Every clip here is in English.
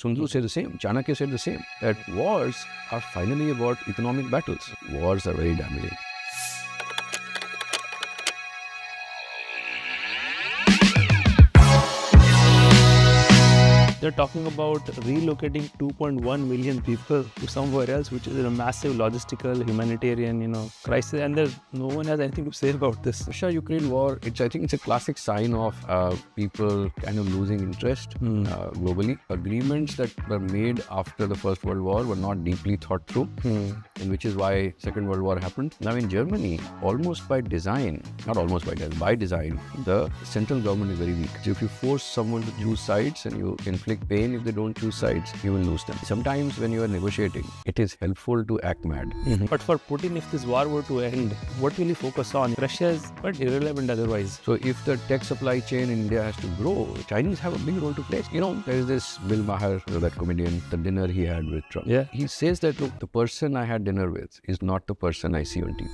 Sun Tzu said the same. Chanakya said the same. That wars are finally about economic battles. Wars are very damaging. They're talking about relocating 2.1 million people to somewhere else, which is a massive logistical, humanitarian, crisis, and no one has anything to say about this. Russia-Ukraine war, I think it's a classic sign of people kind of losing interest globally. Agreements that were made after the First World War were not deeply thought through, and which is why Second World War happened. Now in Germany, almost by design, not almost by design, the central government is very weak. So if you force someone to choose sides and you inflict pain if they don't choose sides, you will lose them. Sometimes when you are negotiating, it is helpful to act mad. But for Putin, if this war were to end, what will he focus on? Russia is quite irrelevant otherwise. So if the tech supply chain in India has to grow, Chinese have a big role to play. There is this Bill Maher, that comedian, the dinner he had with Trump. Yeah. He says that, look, the person I had dinner with is not the person I see on TV.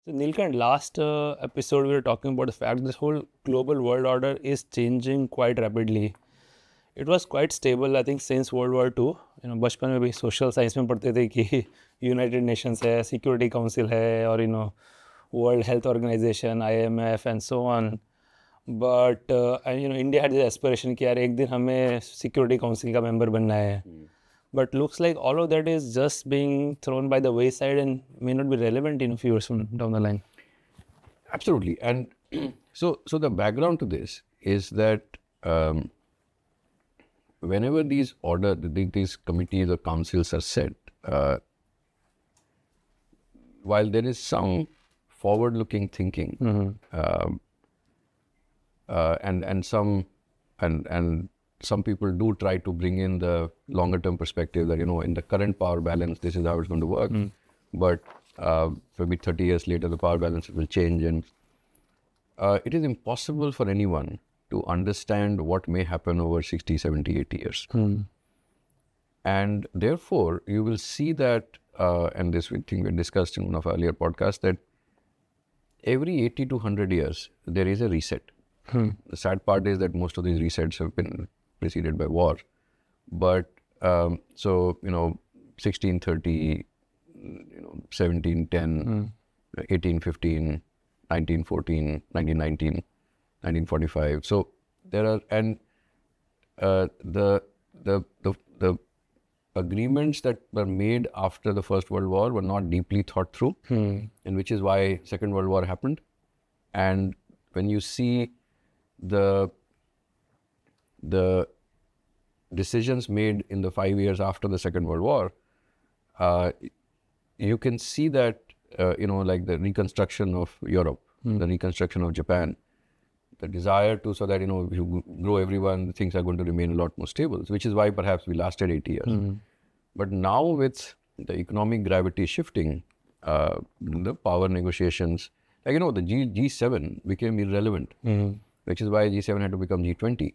So Neelkanth, last episode we were talking about the fact this whole global world order is changing quite rapidly. It was quite stable, I think, since World War II. बचपन में भी social science में पढ़ते थे कि United Nations है, Security Council है, और World Health Organization, IMF, and so on. But India had this aspiration कि यार एक दिन हमें Security Council का member बनना है. But looks like all of that is just being thrown by the wayside and may not be relevant in a few years down the line. Absolutely. And so the background to this is that whenever these committees or councils are set, while there is some forward-looking thinking and some people do try to bring in the longer-term perspective that, in the current power balance, this is how it's going to work. But maybe 30 years later, the power balance will change. And it is impossible for anyone to understand what may happen over 60, 70, 80 years. And therefore, you will see that, and this thing we discussed in one of our earlier podcasts, that every 80 to 100 years, there is a reset. The sad part is that most of these resets have been preceded by war. But 1630, 1710, 1815, 1914, 1919, 1945. So there are, and the agreements that were made after the First World War were not deeply thought through, and which is why Second World War happened. And when you see the decisions made in the 5 years after the Second World War, you can see that, like the reconstruction of Europe, the reconstruction of Japan, the desire to, so that, if you grow everyone, things are going to remain a lot more stable, which is why perhaps we lasted 80 years. But now with the economic gravity shifting, the power negotiations, like, the G7 became irrelevant. Which is why G7 had to become G20.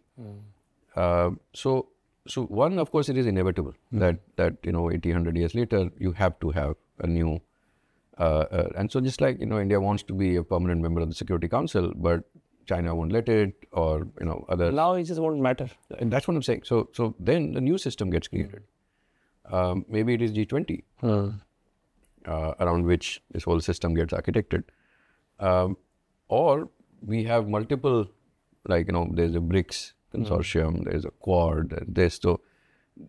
So one, of course, it is inevitable that 80, 100 years later, you have to have a new, and so just like, India wants to be a permanent member of the Security Council, but China won't let it, or, other. Now it just won't matter. And that's what I'm saying. So then the new system gets created. Maybe it is G20, around which this whole system gets architected. Or we have multiple, like, there's a BRICS consortium, there's a Quad, and this. So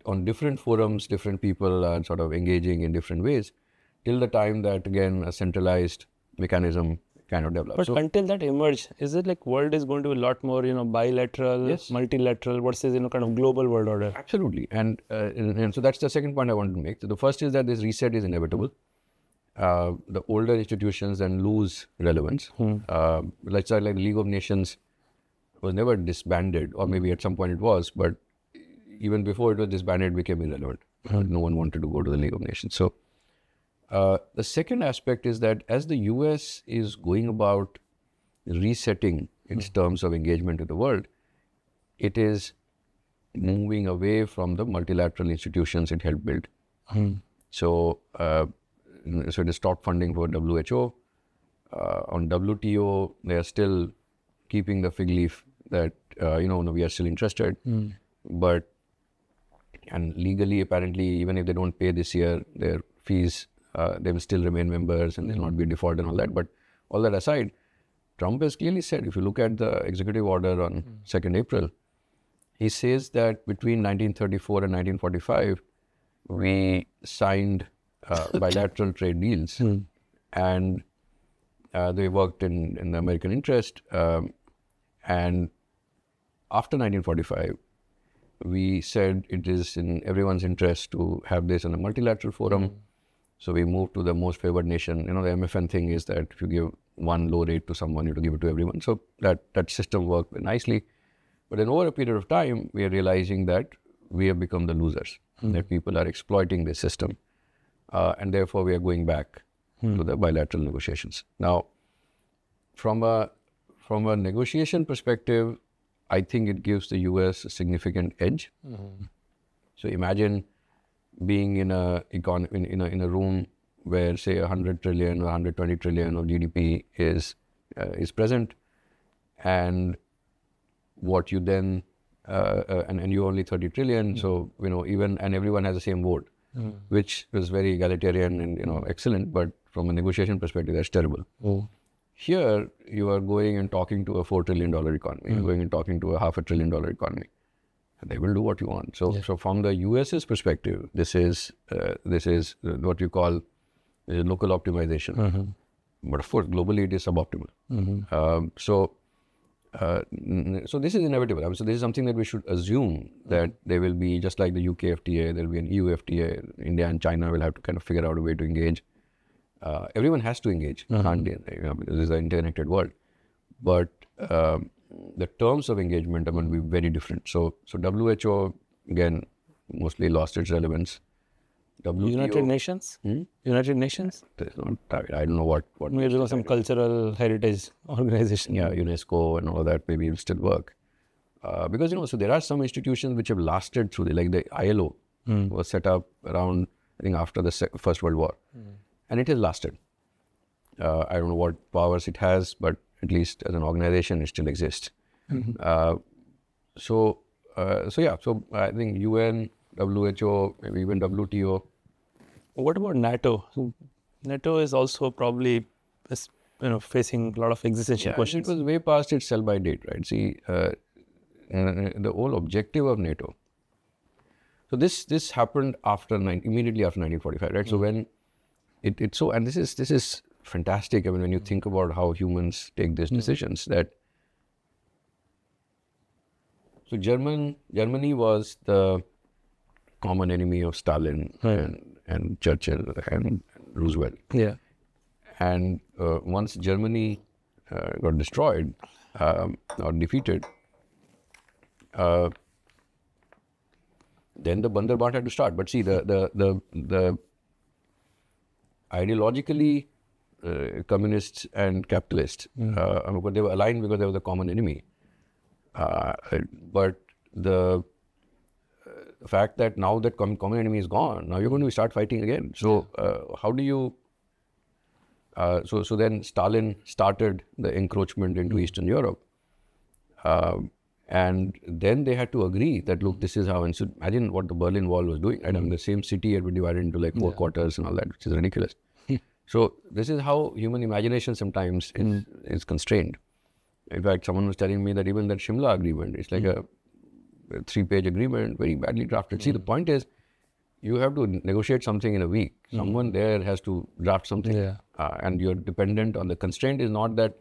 on different forums, different people are sort of engaging in different ways till the time that, again, a centralized mechanism kind of develops. But until that emerge, is it like world is going to be a lot more, bilateral, multilateral versus, kind of global world order? Absolutely. And so that's the second point I wanted to make. So the first is that this reset is inevitable. The older institutions then lose relevance. Let's say like the League of Nations was never disbanded, or maybe at some point it was, but even before it was disbanded, it became irrelevant. No one wanted to go to the League of Nations. So the second aspect is that as the US is going about resetting its terms of engagement with the world, it is moving away from the multilateral institutions it helped build. So it has stopped funding for WHO. On WTO, they are still keeping the fig leaf that, no, we are still interested. But, and legally, apparently, even if they don't pay this year, their fees, they will still remain members and there will not be a default and all that. But all that aside, Trump has clearly said, if you look at the executive order on 2nd April, he says that between 1934 and 1945, we signed bilateral trade deals and they worked in the American interest. And after 1945, we said it is in everyone's interest to have this in a multilateral forum. So we moved to the most favored nation. The MFN thing is that if you give one low rate to someone, you have to give it to everyone. So that system worked very nicely. But then over a period of time, we are realizing that we have become the losers, that people are exploiting this system. And therefore, we are going back to the bilateral negotiations. Now, from a negotiation perspective, I think it gives the US a significant edge. So imagine being in a room where, say, 100 trillion or 120 trillion of GDP is present, and what you then and you're only 30 trillion. So and everyone has the same vote, which was very egalitarian and excellent. But from a negotiation perspective, that's terrible. Here, you are going and talking to a $4 trillion economy, you're going and talking to a $500 billion economy. And they will do what you want. So from the US's perspective, this is what you call local optimization. But of course, globally, it is suboptimal. So this is inevitable. So this is something that we should assume that there will be, just like the UK FTA, there will be an EU FTA. India and China will have to kind of figure out a way to engage. Everyone has to engage, can't they? Because this is an interconnected world. But the terms of engagement are going to be very different. So WHO, again, mostly lost its relevance. WTO, United Nations? United Nations? I don't know what maybe some cultural heritage organization. Yeah, UNESCO and all that, maybe it will still work. Because, so there are some institutions which have lasted through, like the ILO was set up around, I think, after the First World War. And it has lasted. I don't know what powers it has, but at least as an organization, it still exists. So I think UN, WHO, maybe even WTO. What about NATO? NATO is also probably facing a lot of existential questions. It was way past its sell-by date, right? See, the whole objective of NATO. So this happened immediately after 1945, right? So when and this is fantastic. I mean, when you think about how humans take these decisions, that so Germany was the common enemy of Stalin and Churchill and Roosevelt. Yeah. And once Germany got destroyed or defeated, then the Bunderband had to start. But see, the ideologically communists and capitalists, but they were aligned because they were the common enemy. But the fact that now that common enemy is gone, now you're going to start fighting again. So how do you? So then Stalin started the encroachment into Eastern Europe, and then they had to agree that look, this is how. And so imagine what the Berlin Wall was doing. I mean, the same city had been divided into like 4 quarters and all that, which is ridiculous. So this is how human imagination sometimes is constrained. In fact, someone was telling me that even that Shimla agreement, it's like a 3-page agreement, very badly drafted. See, the point is, you have to negotiate something in a week. Someone there has to draft something. And you're dependent on the constraint is not that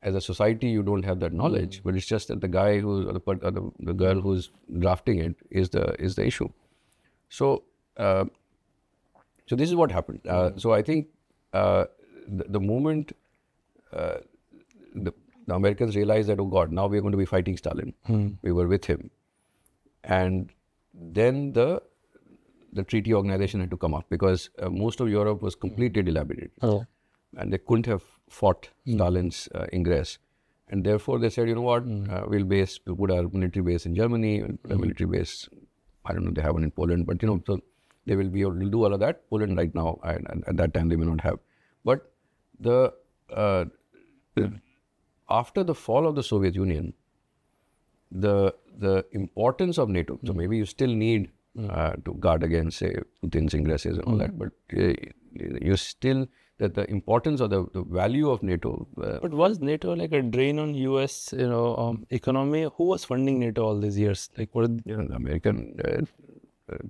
as a society you don't have that knowledge, but it's just that the guy or the girl who's drafting it is the issue. So this is what happened. So I think the moment the Americans realized that, oh God, now we're going to be fighting Stalin. We were with him. And then the treaty organization had to come up because most of Europe was completely dilapidated. And they couldn't have fought Stalin's ingress. And therefore they said, you know what, we'll put our military base in Germany, we'll put our military base, I don't know if they have one in Poland, but so they will be able to do all of that. Poland right now, and at that time they may not have. But the after the fall of the Soviet Union, the importance of NATO, so maybe you still need to guard against, say, Putin's ingresses and all that, but you still, that the importance or the value of NATO. But was NATO like a drain on US, economy? Who was funding NATO all these years? Like, what? The American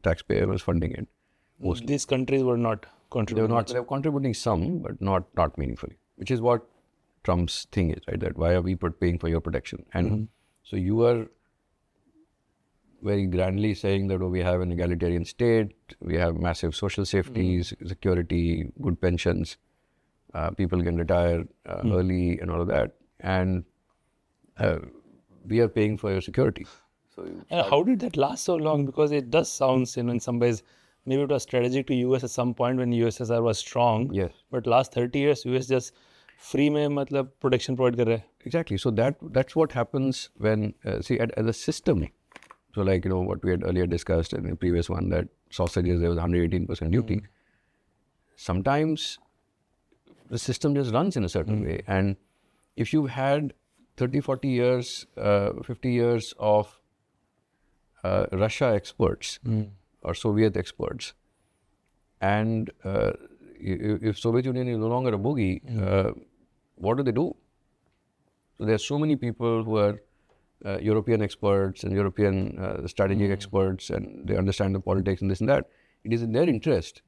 taxpayer was funding it. Mostly. These countries were not contributing. They were contributing some, but not meaningfully. Which is what Trump's thing is, right? That why are we paying for your protection? And so you are very grandly saying that we have an egalitarian state, we have massive social safeties, security, good pensions, people can retire early and all of that, and we are paying for your security. So how did that last so long? Because it does sound, in some ways, maybe it was strategic to US at some point when USSR was strong. Yes. But last 30 years, US just free mein matlab protection provide kar raha hai. Exactly. So that's what happens when, as a system. So like, what we had earlier discussed in the previous one, that sausages, there was 118% duty. Sometimes the system just runs in a certain way. And if you've had 30, 40 years, 50 years of Russia experts or Soviet experts, and if Soviet Union is no longer a boogie, what do? So there are so many people who are European experts and European strategic experts, and they understand the politics and this and that. It is in their interest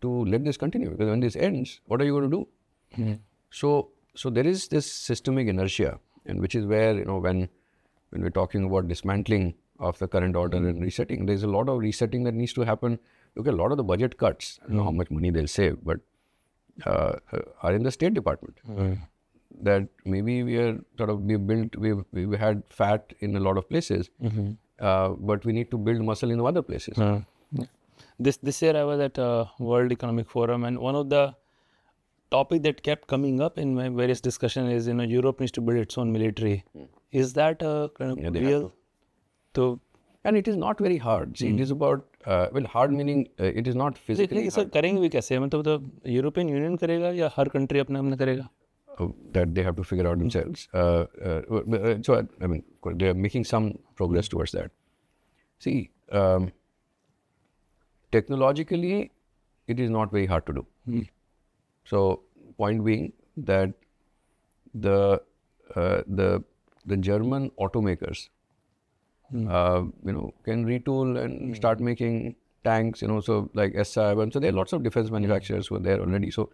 to let this continue, because when this ends, what are you going to do? So there is this systemic inertia, and which is where, when we're talking about dismantling of the current order and resetting, there's a lot of resetting that needs to happen. Look at a lot of the budget cuts. I don't know how much money they'll save, but are in the State Department. That maybe we've had fat in a lot of places, but we need to build muscle in other places. This year I was at World Economic Forum, and one of the topic that kept coming up in my various discussion is, Europe needs to build its own military. Is that kind of real? And it is not very hard. See, it is about, hard meaning it is not physically hard. Sir करेंगे भी कैसे? मतलब European union करेगा या हर country अपना अपना करेगा? That they have to figure out themselves. So, they are making some progress towards that. See, technologically, it is not very hard to do. So, point being that the German automakers, can retool and start making tanks, so like S7. So there are lots of defense manufacturers who are there already. So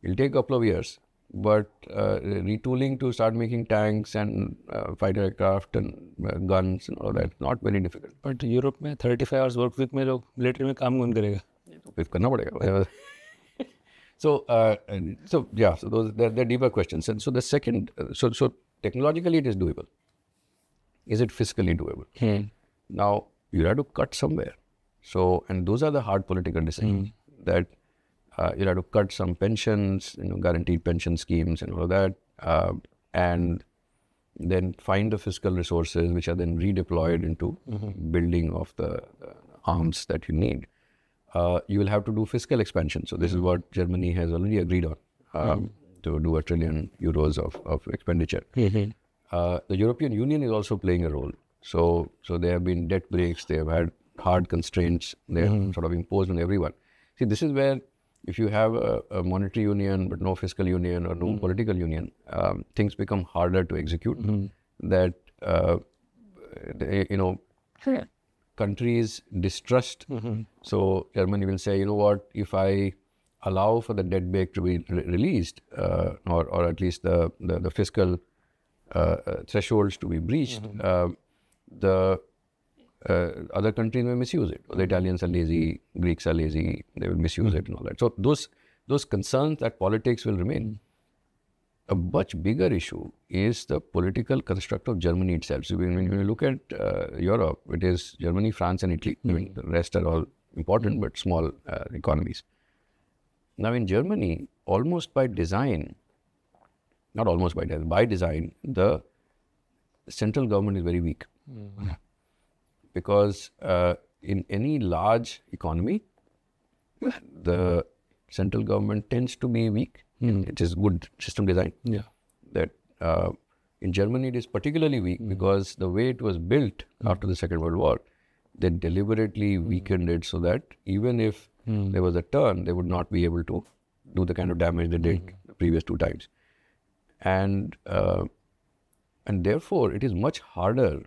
it'll take a couple of years, but retooling to start making tanks and fighter aircraft and guns and all that, not very difficult. But Europe में 35 hours work week में लोग military में काम कौन करेगा? फिर करना पड़ेगा. So those they're deeper questions. And so the second, so technologically it is doable. Is it fiscally doable? Now, you have to cut somewhere. So, and those are the hard political decisions that you have to cut some pensions, guaranteed pension schemes and all of that, and then find the fiscal resources which are then redeployed into building of the arms that you need. You will have to do fiscal expansion. So, this is what Germany has already agreed on, to do €1 trillion of expenditure. The European Union is also playing a role. So there have been debt breaks, they have had hard constraints, they have sort of imposed on everyone. See, this is where if you have a monetary union but no fiscal union or no political union, things become harder to execute. That, countries distrust. So Germany will say, what, if I allow for the debt break to be released, or at least the fiscal thresholds to be breached, the other countries may misuse it. The Italians are lazy, Greeks are lazy, they will misuse it and all that. So those concerns that politics will remain. A much bigger issue is the political construct of Germany itself. So when you look at Europe, it is Germany, France and Italy. The rest are all important but small economies. Now in Germany, almost by design, not almost by design, the central government is very weak. Because in any large economy, the central government tends to be weak. It is good system design. Yeah. That in Germany it is particularly weak because the way it was built after the Second World War, they deliberately weakened it so that even if there was a turn, they would not be able to do the kind of damage they did the previous 2 times. And therefore, it is much harder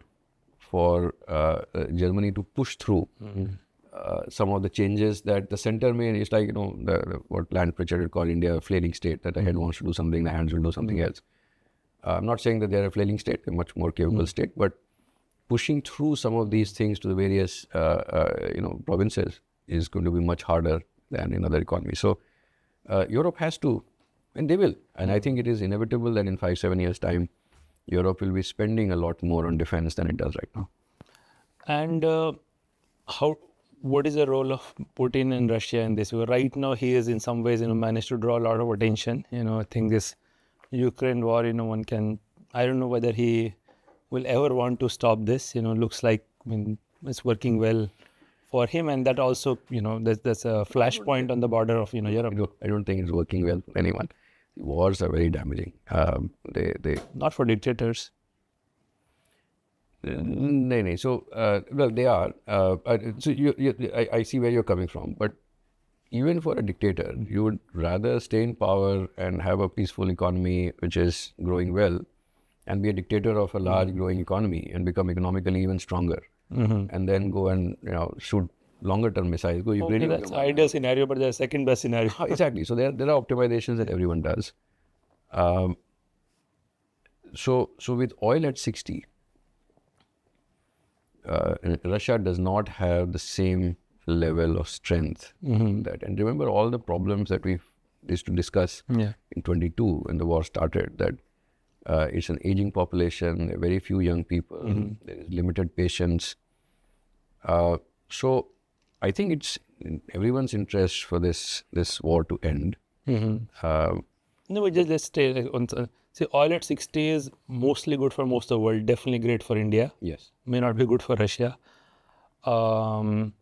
for Germany to push through some of the changes that the center made. It's like, what Land Pritchard called India a flailing state, that the head wants to do something, the hands will do something else. I'm not saying that they're a flailing state, they're a much more capable state, but pushing through some of these things to the various, provinces is going to be much harder than in other economies. So Europe has to, and they will. And I think it is inevitable that in 5-7 years' time, Europe will be spending a lot more on defense than it does right now. And what is the role of Putin in Russia in this? Right now, he is in some ways, managed to draw a lot of attention. I think this Ukraine war, I don't know whether he will ever want to stop this. Looks like it's working well for him, and that also, there's a flashpoint on the border of, Europe. I don't think it's working well for anyone. Wars are very damaging. They not for dictators. No. So, well, they are. So I see where you're coming from. But even for a dictator, you would rather stay in power and have a peaceful economy which is growing well, and be a dictator of a large growing economy and become economically even stronger, and then go and shoot longer term missiles. That's the ideal scenario, but the second best scenario. Exactly. So there are optimizations that everyone does. So with oil at 60, Russia does not have the same level of strength. That, and remember all the problems that we used to discuss in 22 when the war started, that it's an aging population, very few young people, there is limited patience. So I think it's in everyone's interest for this war to end. No, but just let's stay on. See, oil at 60 is mostly good for most of the world. Definitely great for India. Yes. May not be good for Russia. And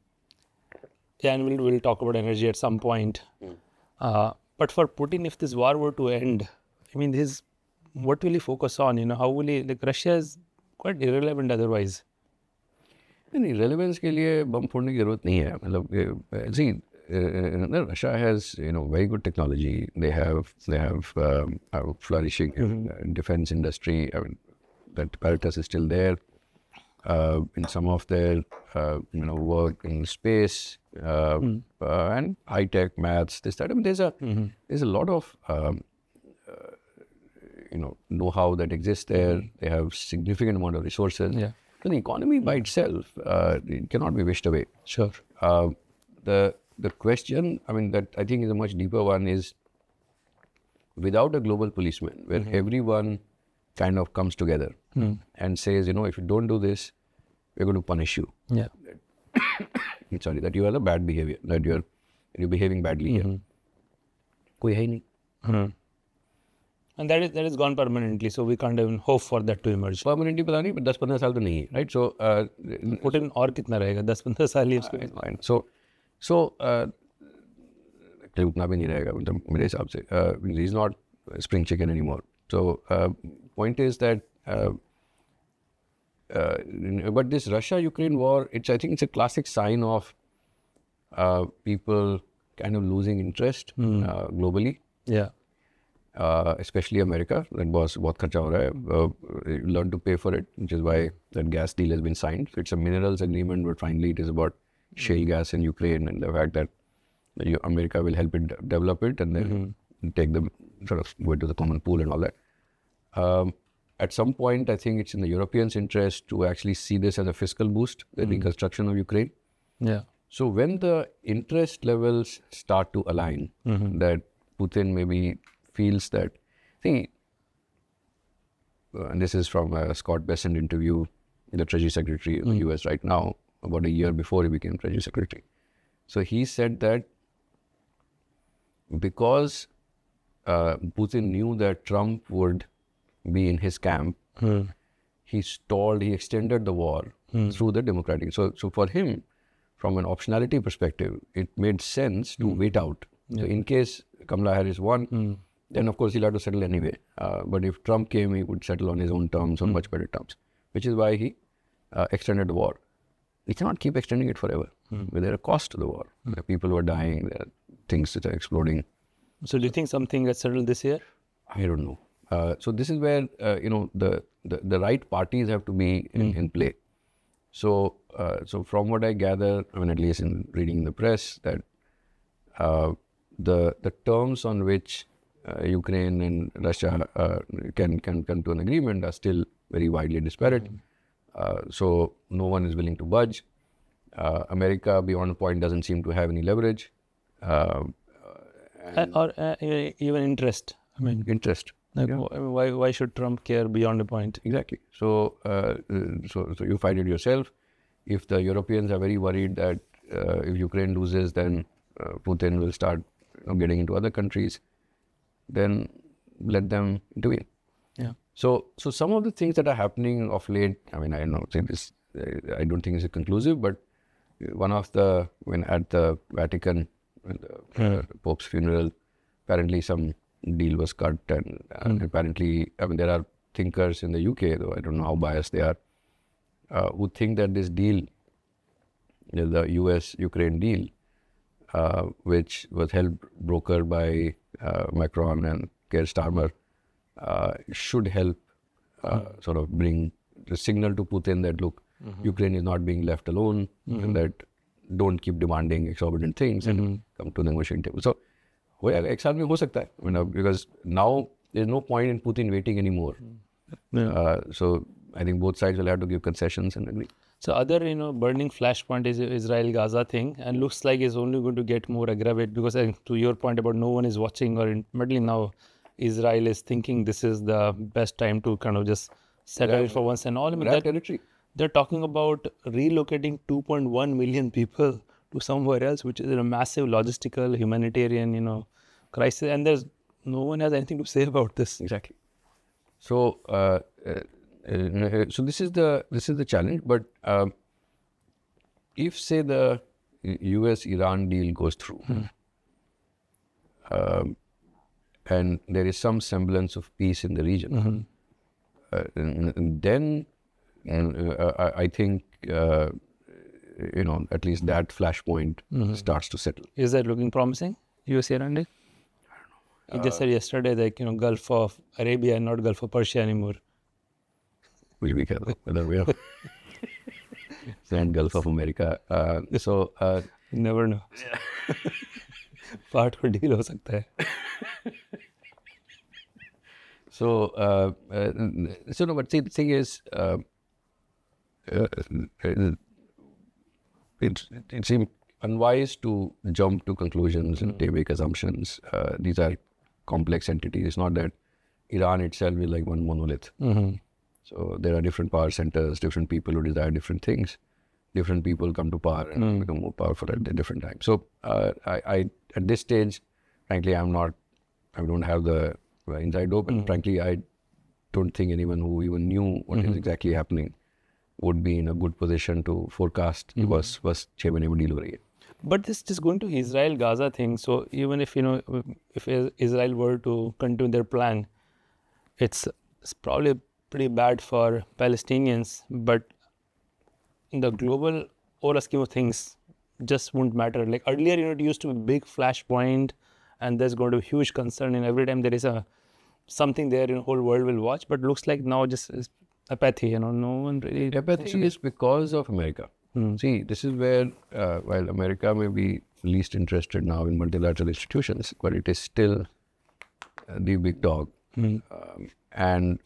we'll talk about energy at some point. But for Putin, if this war were to end, what will he focus on? How will he? Russia is quite irrelevant otherwise. Relevance के लिए बम फोड़ने की जरूरत नहीं है. मतलब see, Russia has very good technology. They have a flourishing defense industry. That apparatus is still there. In some of their work in space and high tech, maths, this that. There's a lot of know-how that exists there. They have significant amount of resources. Yeah. So the economy by itself it cannot be wished away. Sure. The question, that I think is a much deeper one, is without a global policeman, where everyone kind of comes together and says, if you don't do this, we're going to punish you. Yeah. Sorry, that you are a bad behavior, that you're behaving badly here. Koi hai nahi. And that is gone permanently, so we can't even hope for that to emerge. Permanently पता नहीं, but 10-15 साल तो नहीं है, right? So Putin और कितना रहेगा? 10-15 साल ही उसको. So उतना भी नहीं रहेगा, मतलब मेरे हिसाब से. He's not a spring chicken anymore. So point is that but this Russia-Ukraine war, I think it's a classic sign of people kind of losing interest globally. Yeah. Especially America, that was बहुत खर्चा हो रहा है. Learn to pay for it, which is why that gas deal has been signed. So it's a minerals agreement, but finally it is about shale gas in Ukraine and the fact that America will help it develop it and then take them sort of go into the common pool and all that. At some point, I think it's in the Europeans' interest to actually see this as a fiscal boost, the reconstruction of Ukraine. Yeah. So when the interest levels start to align, that Putin maybe feels that, and this is from a Scott Bessent interview, the Treasury Secretary of the US right now, about a year before he became Treasury Secretary. So he said that because Putin knew that Trump would be in his camp, he extended the war through the Democratic. So for him, from an optionality perspective, it made sense to wait out. So in case Kamala Harris won, then of course he'll have to settle anyway. But if Trump came, he would settle on his own terms, on much better terms, which is why he extended the war. We cannot keep extending it forever. There are costs to the war. There are people who are dying. There are things that are exploding. So do you think something gets settled this year? I don't know. So this is where the right parties have to be in play. So from what I gather, I mean, at least in reading the press, that the terms on which Ukraine and Russia can come to an agreement are still very widely disparate. So no one is willing to budge. America, beyond a point, doesn't seem to have any leverage. Or even interest. I mean, interest. Like, why should Trump care beyond a point? Exactly. So you find it yourself. If the Europeans are very worried that if Ukraine loses, then Putin will start getting into other countries, then let them do it. Yeah. So some of the things that are happening of late, I mean, I don't think it's conclusive, but one of when at the Vatican, the Pope's funeral, apparently some deal was cut, and apparently, I mean, there are thinkers in the UK, though I don't know how biased they are, who think that this deal, the US-Ukraine deal, which was helped broker by Macron and Keir Starmer, should help sort of bring the signal to Putin that, look, Ukraine is not being left alone, and that don't keep demanding exorbitant things and come to the negotiating table. So, एक साल में हो सकता है, because now there's no point in Putin waiting anymore. So I think both sides will have to give concessions and agree. So other, burning flashpoint is Israel-Gaza thing, and looks like it's only going to get more aggravated because to your point about no one is watching, or immediately now Israel is thinking this is the best time to kind of just settle it for once and all. I mean, territory. They're talking about relocating 2.1 million people to somewhere else, which is a massive logistical, humanitarian, crisis, and no one has anything to say about this. Exactly. So, so this is the challenge. But if, say, the US-Iran deal goes through, and there is some semblance of peace in the region, then I think at least that flashpoint starts to settle. Is that looking promising? US-Iran deal? He just said yesterday that Gulf of Arabia and not Gulf of Persia anymore. We'll be careful whether we are and Gulf of America. You never know. Part of deal ho sakta hai. So no, but see, the thing is, it seems unwise to jump to conclusions and make assumptions. These are complex entities. It's not that Iran itself is like one monolith. So there are different power centers, different people who desire different things. Different people come to power and become more powerful at different times. So I at this stage, frankly, I don't have the inside dope, and frankly, I don't think anyone who even knew what is exactly happening would be in a good position to forecast was 6 महीने में deal हो रही है. But this is going to Israel-Gaza thing. So even if if Israel were to continue their plan, it's probably pretty bad for Palestinians. But in the global overall scheme of things, just won't matter. Like earlier, it used to be a big flashpoint, and there's going to be huge concern. And every time there is something there, the whole world will watch. But looks like now just is apathy. No one really. Apathy is because of America. See, this is where, while America may be least interested now in multilateral institutions, but it is still the big dog. And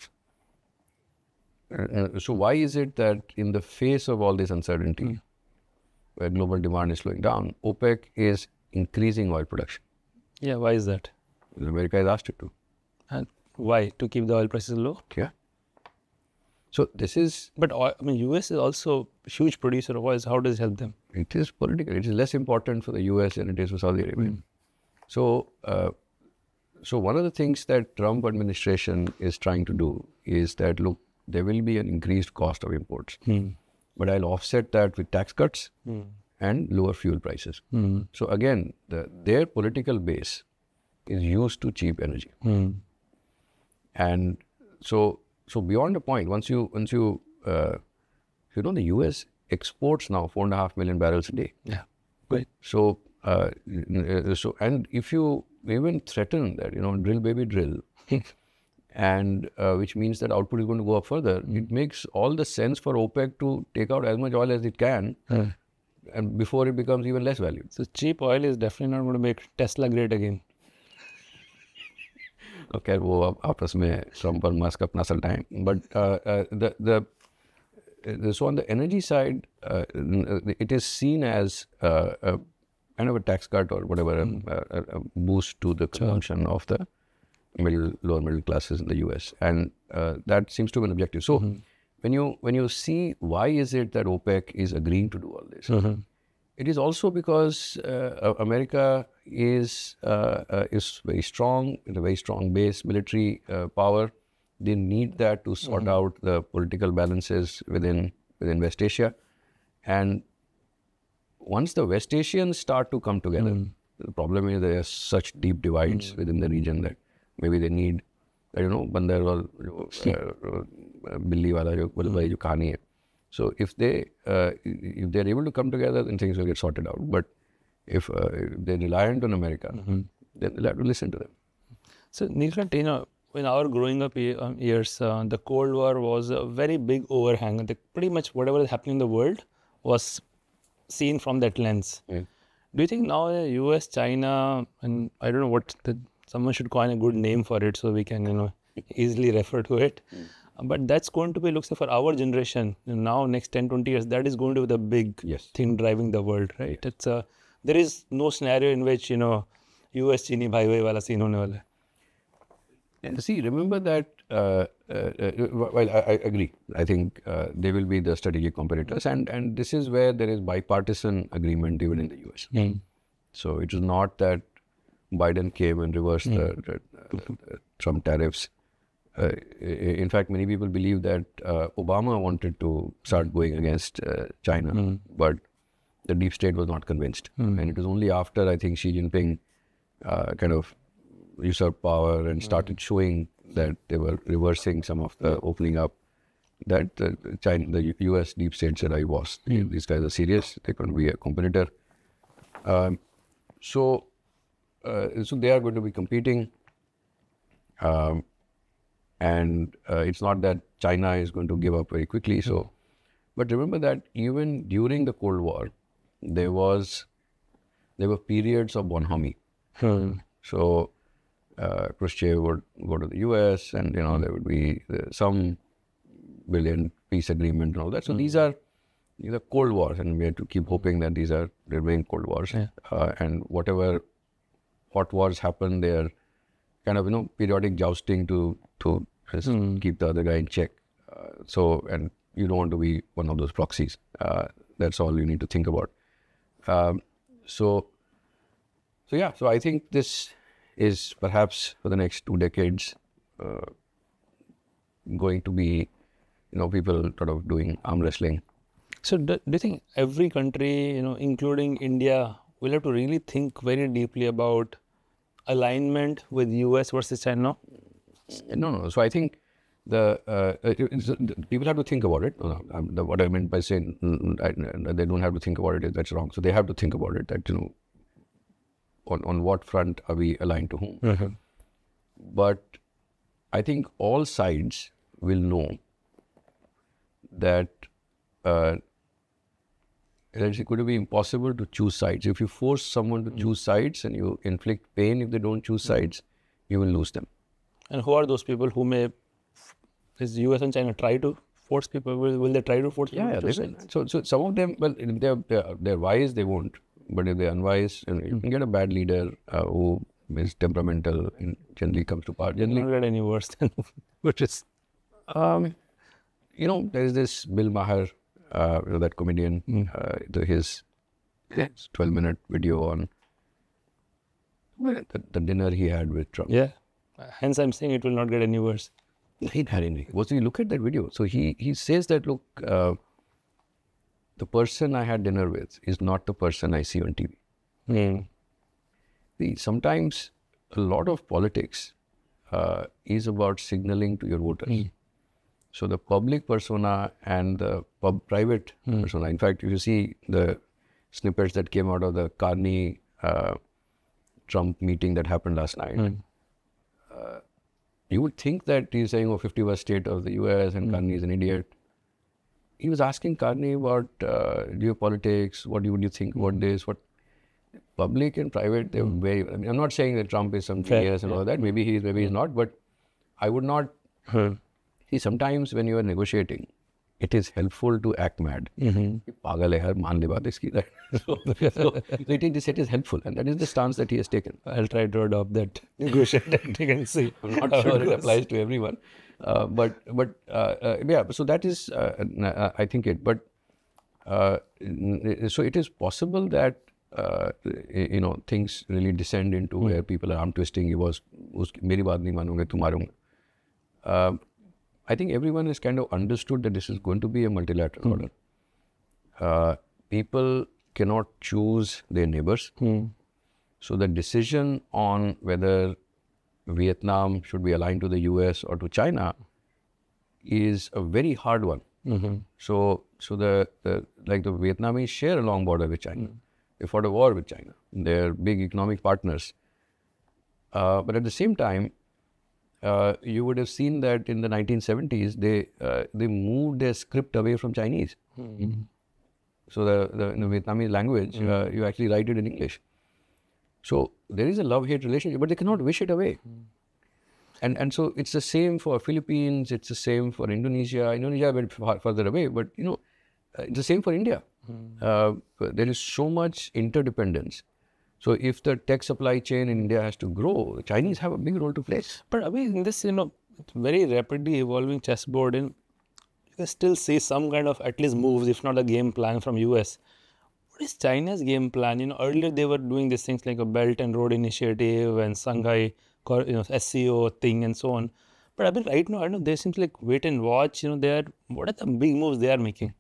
so why is it that in the face of all this uncertainty, where global demand is slowing down, OPEC is increasing oil production? Yeah, why is that? Because America has asked it to. And why? To keep the oil prices low? Yeah. So this is... But US is also a huge producer of oil. So how does it help them? It is political. It is less important for the US than it is for Saudi Arabia. So, so one of the things that Trump administration is trying to do is that, look, there will be an increased cost of imports, but I'll offset that with tax cuts and lower fuel prices. So again, their political base is used to cheap energy. And so beyond the point, once you the US exports now 4.5 million barrels a day. Yeah, right. So and if you even threaten that, drill baby drill, and which means that output is going to go up further, it makes all the sense for OPEC to take out as much oil as it can, and before it becomes even less valuable. So cheap oil is definitely not going to make Tesla great again. Okay, वो अब आपस में Trump और Musk अपना सल time. But so on the energy side, it is seen as a kind of a tax cut or whatever, a boost to the consumption of the lower middle classes in the US, and that seems to be an objective. So when you see why is it that OPEC is agreeing to do all this, it is also because America is very strong, with a very strong base military power. They need that to sort out the political balances within West Asia, and once the West Asians start to come together, the problem is there are such deep divides within the region that maybe they need, bandar or billi wala jo kahani hai. So if they're able to come together, then things will get sorted out. But if they're reliant on America, then they'll have to listen to them. So Neelkanth, in our growing up years, the Cold War was a very big overhang. Pretty much whatever is happening in the world was seen from that lens. Do you think now US, China, and I don't know someone should coin a good name for it so we can easily refer to it. But that's going to be, looks like for our generation, now next 10, 20 years, that is going to be the big thing driving the world, right? It's there is no scenario in which, US Chini bhai bhai wala scene hone wala. And see, remember that, well, I agree. I think they will be the strategic competitors, and this is where there is bipartisan agreement even in the US. So it is not that Biden came and reversed the Trump tariffs. In fact, many people believe that Obama wanted to start going against China, but the deep state was not convinced. And it was only after, I think, Xi Jinping kind of usurped power and started showing that they were reversing some of the opening up, that the US deep state said, I was. These guys are serious. They can be a competitor. So they are going to be competing. And it's not that China is going to give up very quickly. So, but remember that even during the Cold War, there were periods of bonhomie. So Khrushchev would go to the US, and there would be some brilliant peace agreement and all that. So these are Cold Wars, and we have to keep hoping that these are remain Cold Wars. And whatever hot wars happen, they are kind of periodic jousting to just keep the other guy in check. And you don't want to be one of those proxies. That's all you need to think about. So I think this is perhaps for the next 2 decades going to be, people sort of doing arm wrestling. So do you think every country, including India, will have to really think very deeply about alignment with US versus China? No. So I think people have to think about it. What I meant by saying they don't have to think about it, that's wrong. So they have to think about it, that on what front are we aligned to whom. But I think all sides will know that it's going to be impossible to choose sides. If you force someone to choose sides and you inflict pain if they don't choose sides, you will lose them. And who are those people who may, is US and China try to force people? Will they try to force people to choose sides? So some of them, well, they're wise, they won't. But if they're unwise, you can get a bad leader who is temperamental and generally comes to power. Generally, not get any worse than which is. There is this Bill Maher, that comedian, his 12-minute video on the dinner he had with Trump. Yeah. Hence, I'm saying it will not get any worse. So you look at that video. So he says that, look, the person I had dinner with is not the person I see on TV. See, sometimes a lot of politics is about signaling to your voters. So the public persona and the private persona. In fact, if you see the snippets that came out of the Carney-Trump meeting that happened last night, you would think that he's saying, oh, 51st state of the US and Carney is an idiot. He was asking Carney about geopolitics, what would you think about this, what public and private, they're very, I mean, I'm not saying that Trump is some genius and all that, maybe he is, maybe he's not, but I would not, see, sometimes when you are negotiating, it is helpful to act mad. Pagal hai yaar, maan le baat iski. So it is helpful, and that is the stance that he has taken. I'll try to adopt that negotiation tactic and see. I'm not sure it applies to everyone, but yeah. So that is, I think it. But so it is possible that things really descend into where people are arm twisting. It was, meri baat nahi manonge, tum marunga. I think everyone has kind of understood that this is going to be a multilateral order. People cannot choose their neighbors. So the decision on whether Vietnam should be aligned to the US or to China is a very hard one. So the Vietnamese share a long border with China. They fought a war with China. They're big economic partners. But at the same time, you would have seen that in the 1970s, they moved their script away from Chinese. So the Vietnamese language, you actually write it in English. So there is a love-hate relationship, but they cannot wish it away. And so it's the same for Philippines, it's the same for Indonesia. Indonesia went further away, but it's the same for India. There is so much interdependence. So if the tech supply chain in India has to grow, the Chinese have a big role to play. But I mean, in this, very rapidly evolving chessboard, and you can still see some kind of at least moves, if not a game plan from US. What is China's game plan? Earlier they were doing these things like a Belt and Road Initiative and Shanghai, SCO thing and so on. But I mean, right now, I know there seems like wait and watch. What are the big moves they are making?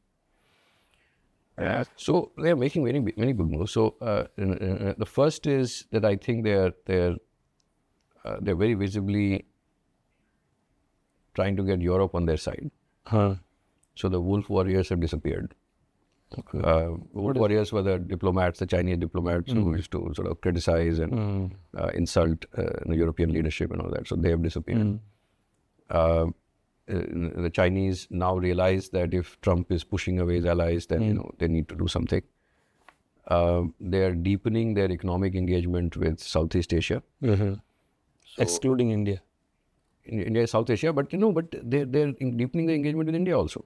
So they are making many big moves. So the first is that I think they're very visibly trying to get Europe on their side. So the wolf warriors have disappeared. Wolf warriors were the diplomats, the Chinese diplomats who used to sort of criticize and insult the European leadership and all that. So they have disappeared. The Chinese now realize that if Trump is pushing away his allies, then they need to do something. They are deepening their economic engagement with Southeast Asia, so excluding India. India is South Asia, but they're deepening the engagement with India also.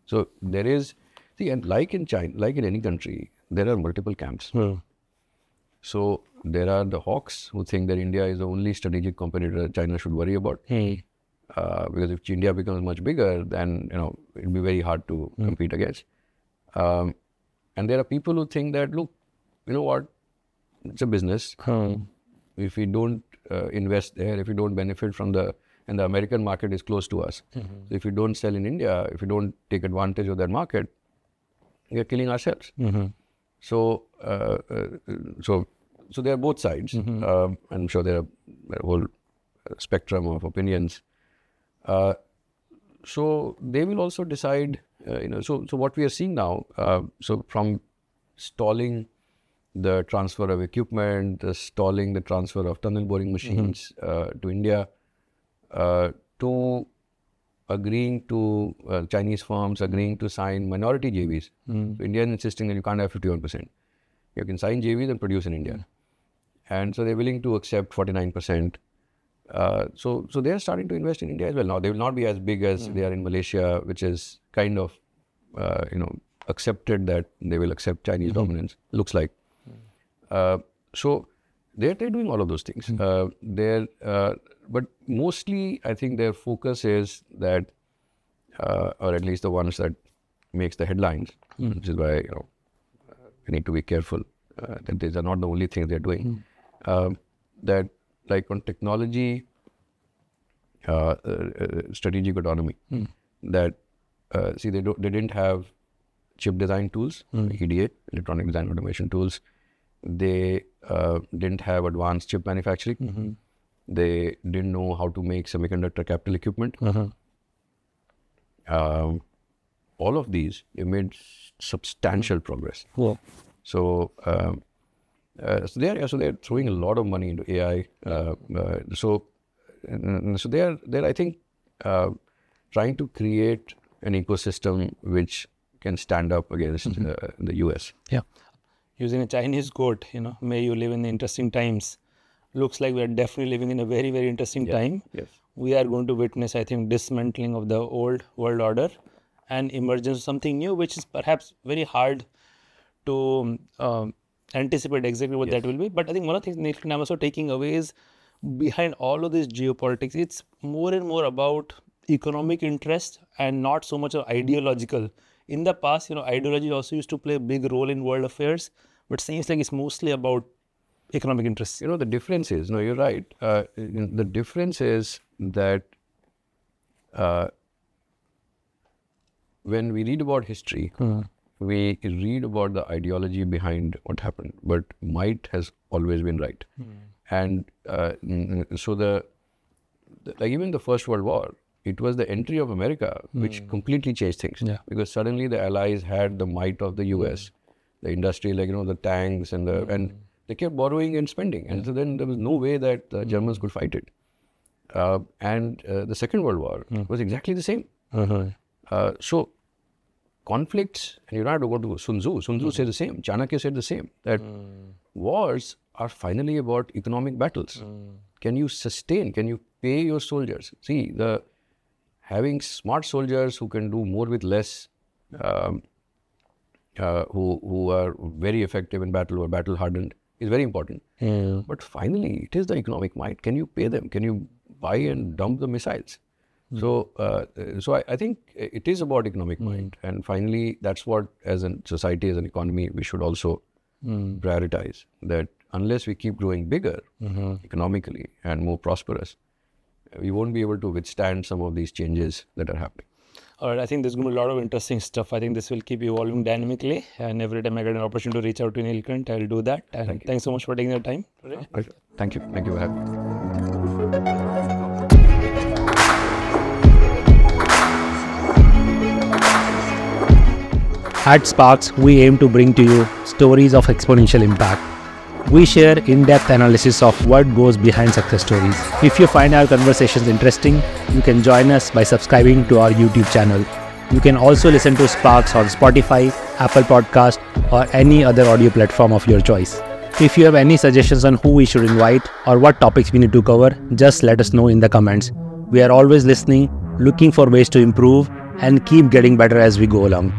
So there is, and like in China, like in any country, there are multiple camps. So there are the hawks who think that India is the only strategic competitor China should worry about. Because if India becomes much bigger, then it'll be very hard to compete against. And there are people who think that, look, you know what, it's a business. If we don't invest there, if we don't benefit from and the American market is close to us. So if we don't sell in India, if we don't take advantage of that market, we are killing ourselves. So there are both sides. I'm sure there are a whole spectrum of opinions. So they will also decide, so what we are seeing now, so from stalling the transfer of equipment, stalling the transfer of tunnel boring machines to India, to agreeing to Chinese firms agreeing to sign minority JVs. So India is insisting that you can't have 51%. You can sign JVs and produce in India. And so they're willing to accept 49%. So they are starting to invest in India as well. Now, they will not be as big as they are in Malaysia, which is kind of, accepted that they will accept Chinese dominance, looks like. So they're doing all of those things. But mostly, I think their focus is that, or at least the ones that makes the headlines, which is why, we need to be careful that these are not the only things they're doing. That like on technology, strategic autonomy, that see they didn't have chip design tools, EDA, electronic design automation tools. They didn't have advanced chip manufacturing. They didn't know how to make semiconductor capital equipment. All of these, they made substantial progress. Wow. So, they're throwing a lot of money into AI. So they're I think trying to create an ecosystem which can stand up against the US. Yeah. Using a Chinese quote, may you live in the interesting times. Looks like we are definitely living in a very, very interesting time. Yes. We are going to witness, I think, dismantling of the old world order and emergence of something new, which is perhaps very hard to anticipate exactly what that will be. But I think one of the things Neelkanth I'm also taking away is behind all of this geopolitics, it's more and more about economic interest and not so much of ideological. In the past, ideology also used to play a big role in world affairs, but seems like it's mostly about economic interests. The difference is, you're right. The difference is that when we read about history, we read about the ideology behind what happened, but might has always been right. And so like even the First World War, it was the entry of America which completely changed things. Because suddenly the Allies had the might of the US, the industry, like, the tanks and and they kept borrowing and spending. And so then there was no way that the Germans could fight it. And the Second World War was exactly the same. So conflicts, and you don't have to go to Sun Tzu. Sun Tzu said the same. Chanakya said the same. That wars are finally about economic battles. Can you sustain? Can you pay your soldiers? See, having smart soldiers who can do more with less, who are very effective in battle or battle hardened, is very important. But finally, it is the economic might. Can you pay them? Can you buy and dump the missiles? So I think it is about economic might. And finally, that's what, as a society, as an economy, we should also prioritize. That unless we keep growing bigger economically and more prosperous, we won't be able to withstand some of these changes that are happening. All right, I think there's going to be a lot of interesting stuff. I think this will keep evolving dynamically. And every time I get an opportunity to reach out to Neelkanth, I'll do that. And thanks so much for taking the time today. Thank you. Thank you for having me. At SparX, we aim to bring to you stories of exponential impact. We share in-depth analysis of what goes behind success stories. If you find our conversations interesting, you can join us by subscribing to our YouTube channel. You can also listen to SparX on Spotify, Apple Podcast, or any other audio platform of your choice. If you have any suggestions on who we should invite or what topics we need to cover, just let us know in the comments. We are always listening, looking for ways to improve, and keep getting better as we go along.